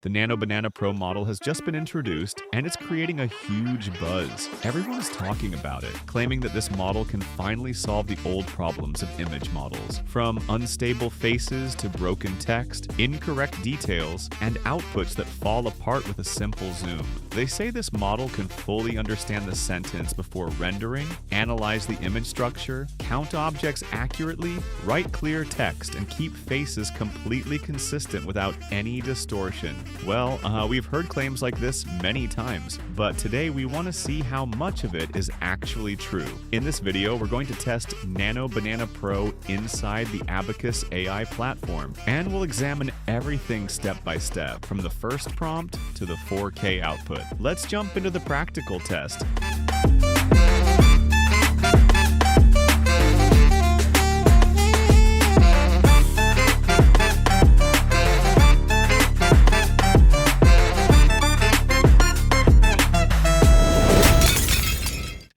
The Nano Banana Pro model has just been introduced, and it's creating a huge buzz. Everyone is talking about it, claiming that this model can finally solve the old problems of image models, from unstable faces to broken text, incorrect details, and outputs that fall apart with a simple zoom. They say this model can fully understand the sentence before rendering, analyze the image structure, count objects accurately, write clear text, and keep faces completely consistent without any distortion. Well, we've heard claims like this many times, but today we want to see how much of it is actually true. In this video, we're going to test Nano Banana Pro inside the Abacus AI platform, and we'll examine everything step by step, from the first prompt to the 4K output. Let's jump into the practical test.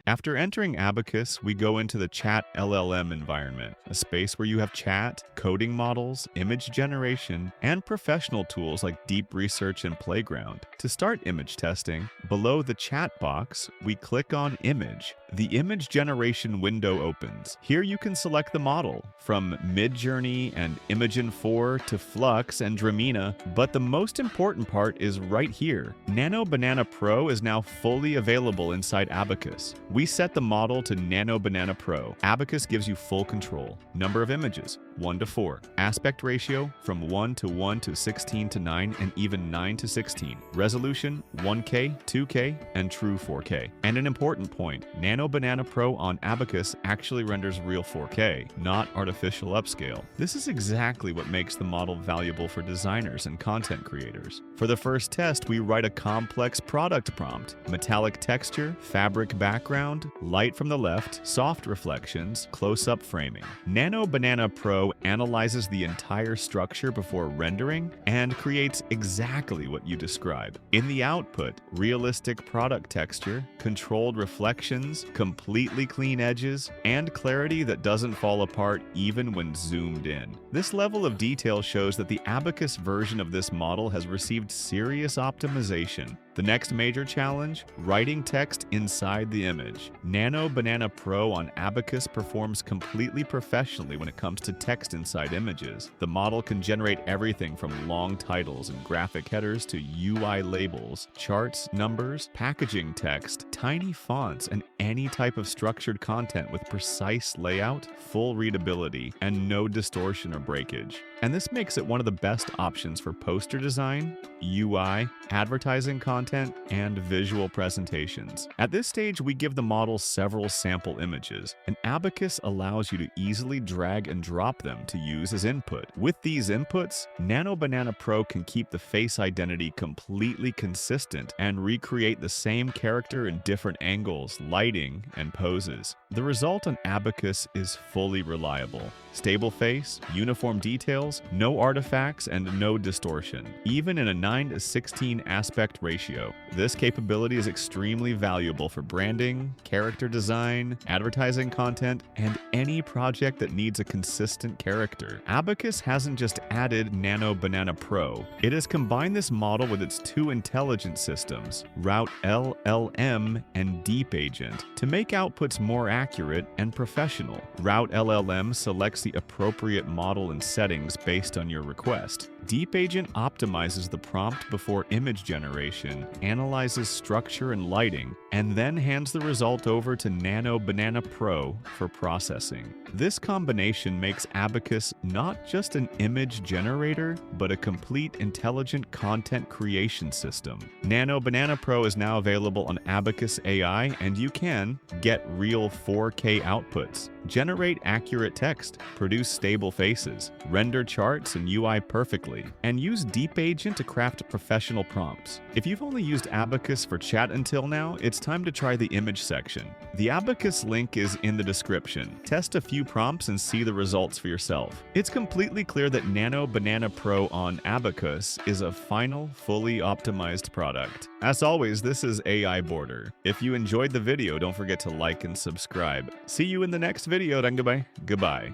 After entering Abacus, we go into the Chat LLM environment, a space where you have chat, coding models, image generation, and professional tools like Deep Research and Playground. To start image testing, below the chat box, we click on Image. The image generation window opens. Here you can select the model, from MidJourney and Imagen 4 to Flux and Dramina, but the most important part is right here. Nano Banana Pro is now fully available inside Abacus. We set the model to Nano Banana Pro. Abacus gives you full control. Number of images, 1 to 4. Aspect ratio, from 1 to 1 to 16 to 9, and even 9 to 16. Resolution, 1K, 2K, and true 4K. And an important point, Nano Banana Pro on Abacus actually renders real 4K, not artificial upscale. This is exactly what makes the model valuable for designers and content creators. For the first test, we write a complex product prompt: metallic texture, fabric background, light from the left, soft reflections, close-up framing. Nano Banana Pro analyzes the entire structure before rendering and creates exactly what you describe. In the output, realistic product texture, controlled reflections, completely clean edges, and clarity that doesn't fall apart even when zoomed in. This level of detail shows that the Abacus version of this model has received serious optimization. The next major challenge? Writing text inside the image. Nano Banana Pro on Abacus performs completely professionally when it comes to text inside images. The model can generate everything from long titles and graphic headers to UI labels, charts, numbers, packaging text, tiny fonts, and any type of structured content with precise layout, full readability, and no distortion or breakage. And this makes it one of the best options for poster design, UI, advertising content, and visual presentations. At this stage, we give the model several sample images, and Abacus allows you to easily drag and drop them to use as input. With these inputs, Nano Banana Pro can keep the face identity completely consistent and recreate the same character in different angles, lighting, and poses. The result on Abacus is fully reliable. Stable face, uniform details, no artifacts, and no distortion, even in a 9 to 16 aspect ratio. This capability is extremely valuable for branding, character design, advertising content, and any project that needs a consistent character. Abacus hasn't just added Nano Banana Pro, it has combined this model with its two intelligence systems, Route LLM and Deep Agent, to make outputs more accurate and professional. Route LLM selects the appropriate model and settings based on your request. Deep Agent optimizes the prompt before image generation, analyzes structure and lighting, and then hands the result over to Nano Banana Pro for processing. This combination makes Abacus not just an image generator, but a complete intelligent content creation system. Nano Banana Pro is now available on Abacus AI, and you can get real 4K outputs, generate accurate text, produce stable faces, render charts and UI perfectly, and use Deep Agent to craft professional prompts. If you've only used Abacus for chat until now, it's time to try the image section. The Abacus link is in the description. Test a few prompts and see the results for yourself. It's completely clear that Nano Banana Pro on Abacus is a final, fully optimized product. As always, this is AI Border. If you enjoyed the video, don't forget to like and subscribe. See you in the next video. Goodbye.